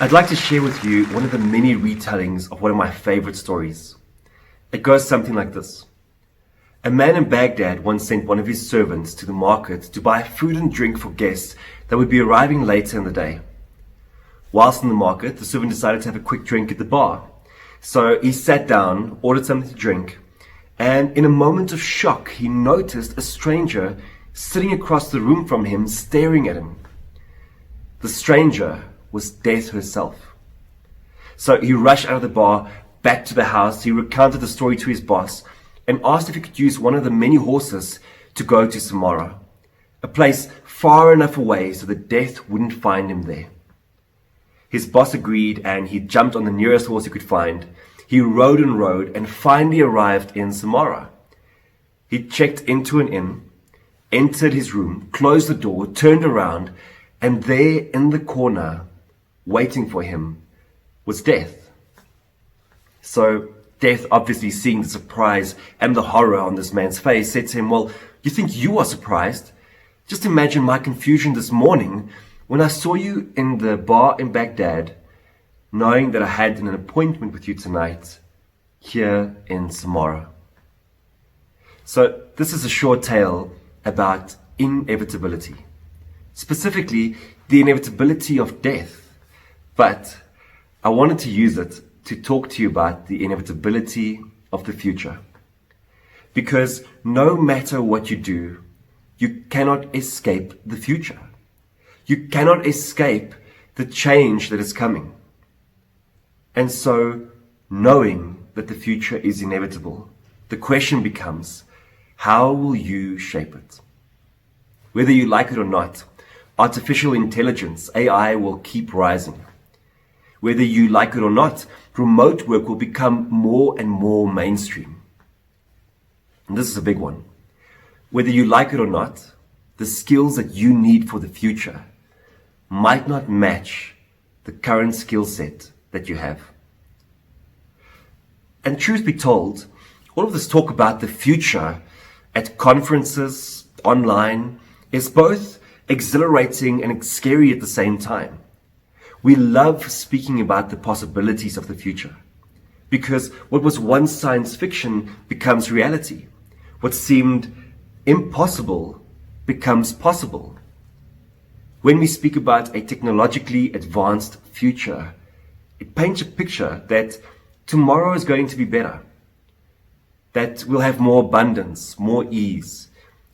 I'd like to share with you one of the many retellings of one of my favorite stories. It goes something like this. A man in Baghdad once sent one of his servants to the market to buy food and drink for guests that would be arriving later in the day. Whilst in the market, the servant decided to have a quick drink at the bar. So he sat down, ordered something to drink, and in a moment of shock, he noticed a stranger sitting across the room from him, staring at him. The stranger was Death herself. So he rushed out of the bar, back to the house. He recounted the story to his boss and asked if he could use one of the many horses to go to Samara, a place far enough away so that Death wouldn't find him there. His boss agreed, and he jumped on the nearest horse he could find. He rode and finally arrived in Samara. He checked into an inn, entered his room, closed the door, turned around, and there in the corner, waiting for him, was Death. So Death, obviously seeing the surprise and the horror on this man's face, said to him, "Well, you think you are surprised? Just imagine my confusion this morning when I saw you in the bar in Baghdad, knowing that I had an appointment with you tonight here in Samara." So this is a short tale about inevitability, specifically the inevitability of death. But I wanted to use it to talk to you about the inevitability of the future. Because no matter what you do, you cannot escape the future. You cannot escape the change that is coming. And so, knowing that the future is inevitable, the question becomes, how will you shape it? Whether you like it or not, artificial intelligence, AI, will keep rising. Whether you like it or not, remote work will become more and more mainstream. And this is a big one. Whether you like it or not, the skills that you need for the future might not match the current skill set that you have. And truth be told, all of this talk about the future at conferences, online, is both exhilarating and scary at the same time. We love speaking about the possibilities of the future because what was once science fiction becomes reality. What seemed impossible becomes possible. When we speak about a technologically advanced future, it paints a picture that tomorrow is going to be better, that we'll have more abundance, more ease,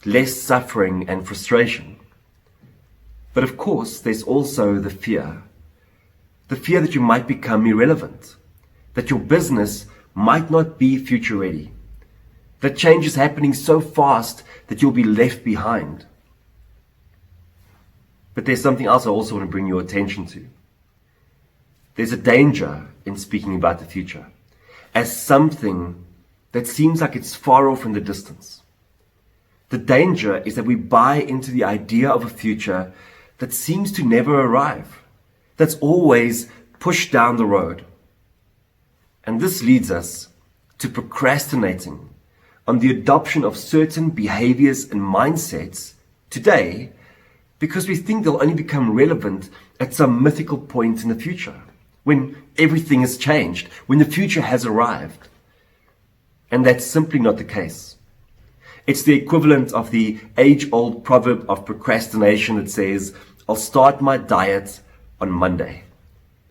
less suffering and frustration. But of course, there's also the fear that you might become irrelevant, that your business might not be future ready, that change is happening so fast that you'll be left behind. But there's something else I also want to bring your attention to. There's a danger in speaking about the future as something that seems like it's far off in the distance. The danger is that we buy into the idea of a future that seems to never arrive, that's always pushed down the road. And this leads us to procrastinating on the adoption of certain behaviors and mindsets today because we think they'll only become relevant at some mythical point in the future, when everything has changed, when the future has arrived. And that's simply not the case. It's the equivalent of the age-old proverb of procrastination that says, "I'll start my diet on Monday.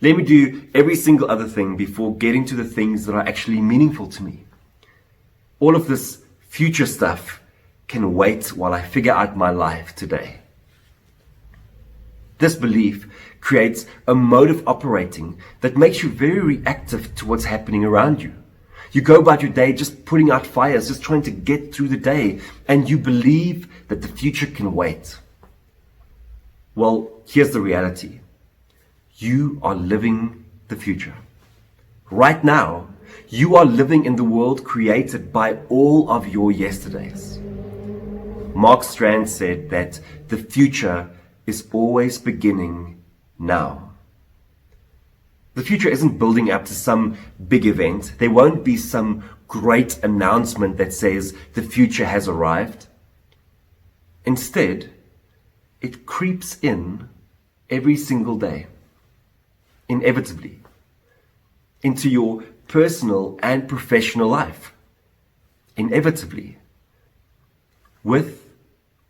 Let me do every single other thing before getting to the things that are actually meaningful to me." All of this future stuff can wait while I figure out my life today. This belief creates a mode of operating that makes you very reactive to what's happening around you. You go about your day just putting out fires, just trying to get through the day, and you believe that the future can wait. Well, here's the reality. You are living the future. Right now, you are living in the world created by all of your yesterdays. Mark Strand said that the future is always beginning now. The future isn't building up to some big event. There won't be some great announcement that says the future has arrived. Instead, it creeps in every single day. inevitably, into your personal and professional life, inevitably, with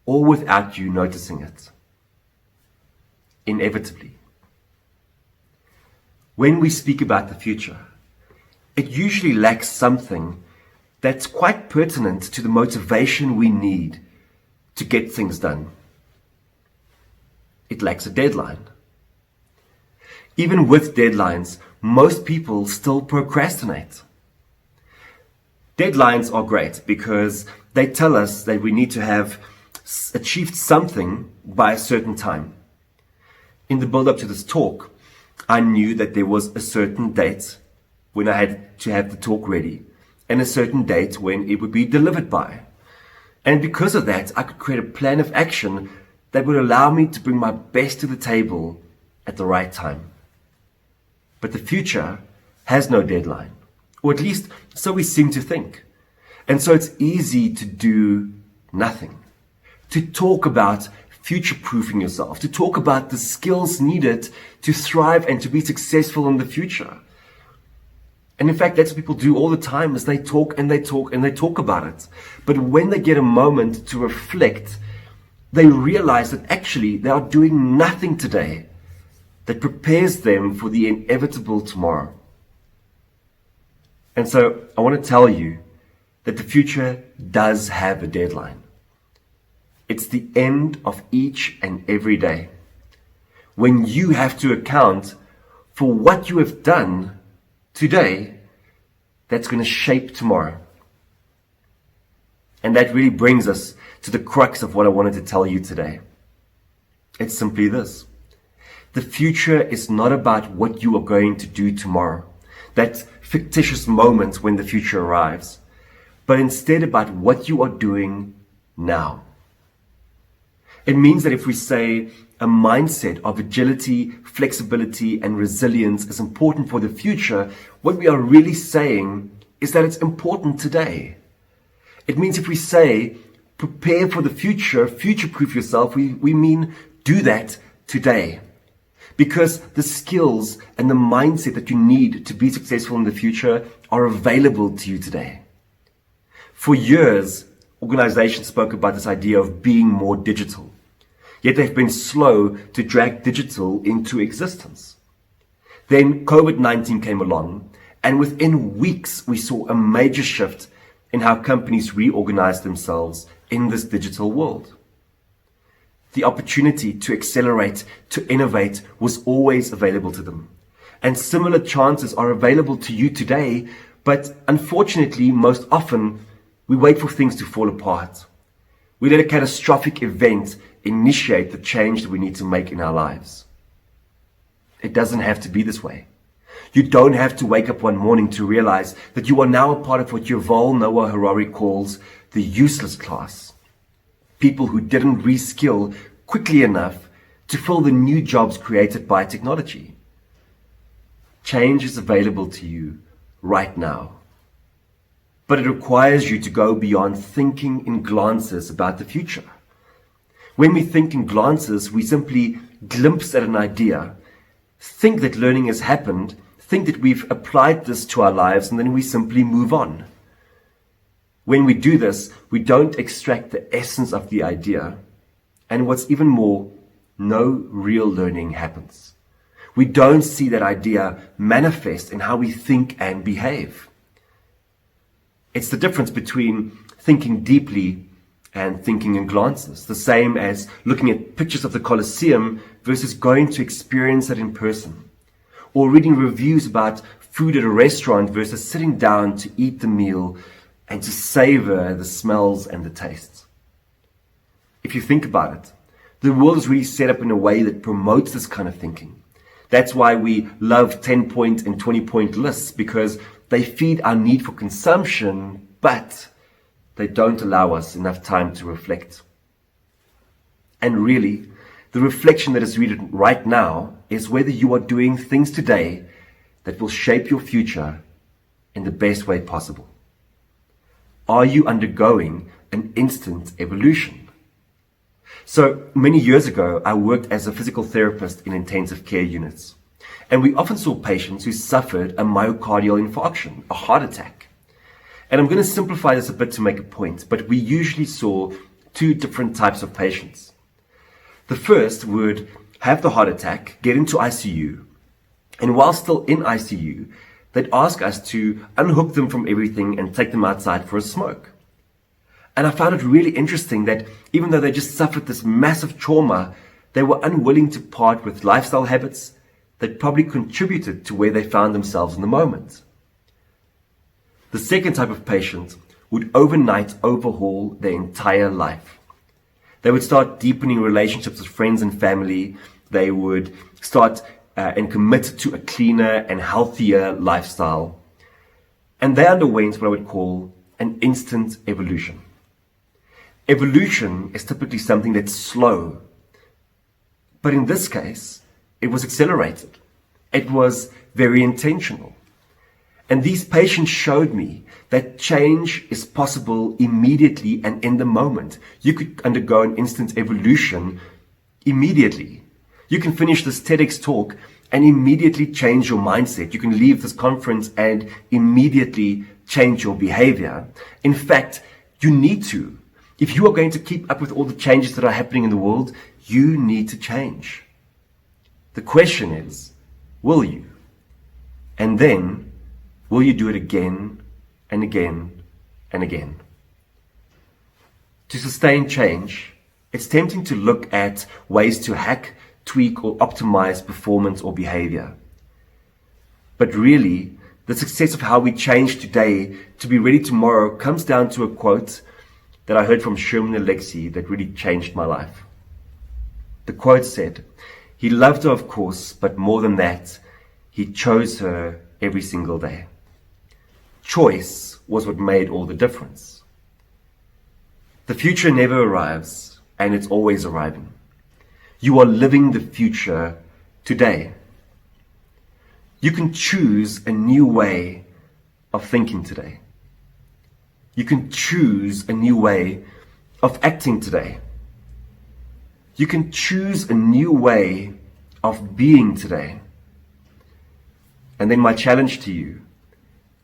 or without you noticing it, inevitably. When we speak about the future, it usually lacks something that's quite pertinent to the motivation we need to get things done. It lacks a deadline. Even with deadlines, most people still procrastinate. Deadlines are great because they tell us that we need to have achieved something by a certain time. In the build-up to this talk, I knew that there was a certain date when I had to have the talk ready, and a certain date when it would be delivered by. And because of that, I could create a plan of action that would allow me to bring my best to the table at the right time. But the future has no deadline, or at least so we seem to think. And so it's easy to do nothing, to talk about future-proofing yourself, to talk about the skills needed to thrive and to be successful in the future. And in fact, that's what people do all the time, is they talk and they talk and they talk about it. But when they get a moment to reflect, they realize that actually they are doing nothing today that prepares them for the inevitable tomorrow. And so I want to tell you that the future does have a deadline. It's the end of each and every day, when you have to account for what you have done today that's going to shape tomorrow. And that really brings us to the crux of what I wanted to tell you today. It's simply this. The future is not about what you are going to do tomorrow, that fictitious moment when the future arrives, but instead about what you are doing now. It means that if we say a mindset of agility, flexibility, and resilience is important for the future, what we are really saying is that it's important today. It means if we say prepare for the future, future-proof yourself, we mean do that today. Because the skills and the mindset that you need to be successful in the future are available to you today. For years, organizations spoke about this idea of being more digital. Yet they've been slow to drag digital into existence. Then COVID-19 came along, and within weeks we saw a major shift in how companies reorganize themselves in this digital world. The opportunity to accelerate, to innovate was always available to them. And similar chances are available to you today, but unfortunately, most often, we wait for things to fall apart. We let a catastrophic event initiate the change that we need to make in our lives. It doesn't have to be this way. You don't have to wake up one morning to realize that you are now a part of what Yuval Noah Harari calls the useless class. People who didn't reskill quickly enough to fill the new jobs created by technology. Change is available to you right now. But it requires you to go beyond thinking in glances about the future. When we think in glances, we simply glimpse at an idea, think that learning has happened, think that we've applied this to our lives, and then we simply move on. When we do this, we don't extract the essence of the idea. And what's even more, no real learning happens. We don't see that idea manifest in how we think and behave. It's the difference between thinking deeply and thinking in glances, the same as looking at pictures of the Colosseum versus going to experience it in person, or reading reviews about food at a restaurant versus sitting down to eat the meal and to savor the smells and the tastes. If you think about it, the world is really set up in a way that promotes this kind of thinking. That's why we love 10-point and 20-point lists, because they feed our need for consumption, but they don't allow us enough time to reflect. And really, the reflection that is needed right now is whether you are doing things today that will shape your future in the best way possible. Are you undergoing an instant evolution? So many years ago, I worked as a physical therapist in intensive care units. And we often saw patients who suffered a myocardial infarction, a heart attack. And I'm going to simplify this a bit to make a point, but we usually saw two different types of patients. The first would have the heart attack, get into ICU, and while still in ICU, they'd ask us to unhook them from everything and take them outside for a smoke. And I found it really interesting that even though they just suffered this massive trauma, they were unwilling to part with lifestyle habits that probably contributed to where they found themselves in the moment. The second type of patient would overnight overhaul their entire life. They would start deepening relationships with friends and family. They would start and commit to a cleaner and healthier lifestyle. And they underwent what I would call an instant evolution. Evolution is typically something that's slow, but in this case, it was accelerated. It was very intentional. And these patients showed me that change is possible immediately and in the moment. You could undergo an instant evolution immediately. You can finish this TEDx talk and immediately change your mindset. You can leave this conference and immediately change your behavior. In fact, you need to. If you are going to keep up with all the changes that are happening in the world, you need to change. The question is, will you? And then, will you do it again and again and again? To sustain change, it's tempting to look at ways to hack, tweak, or optimize performance or behavior. But really, the success of how we change today to be ready tomorrow comes down to a quote that I heard from Sherman Alexie that really changed my life. The quote said, "He loved her, of course, but more than that, he chose her every single day." Choice was what made all the difference. The future never arrives, and it's always arriving. You are living the future today. You can choose a new way of thinking today. You can choose a new way of acting today. You can choose a new way of being today. And then my challenge to you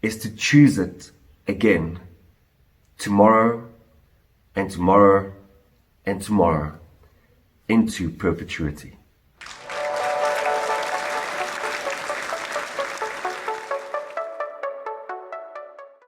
is to choose it again, tomorrow and tomorrow and tomorrow, into perpetuity.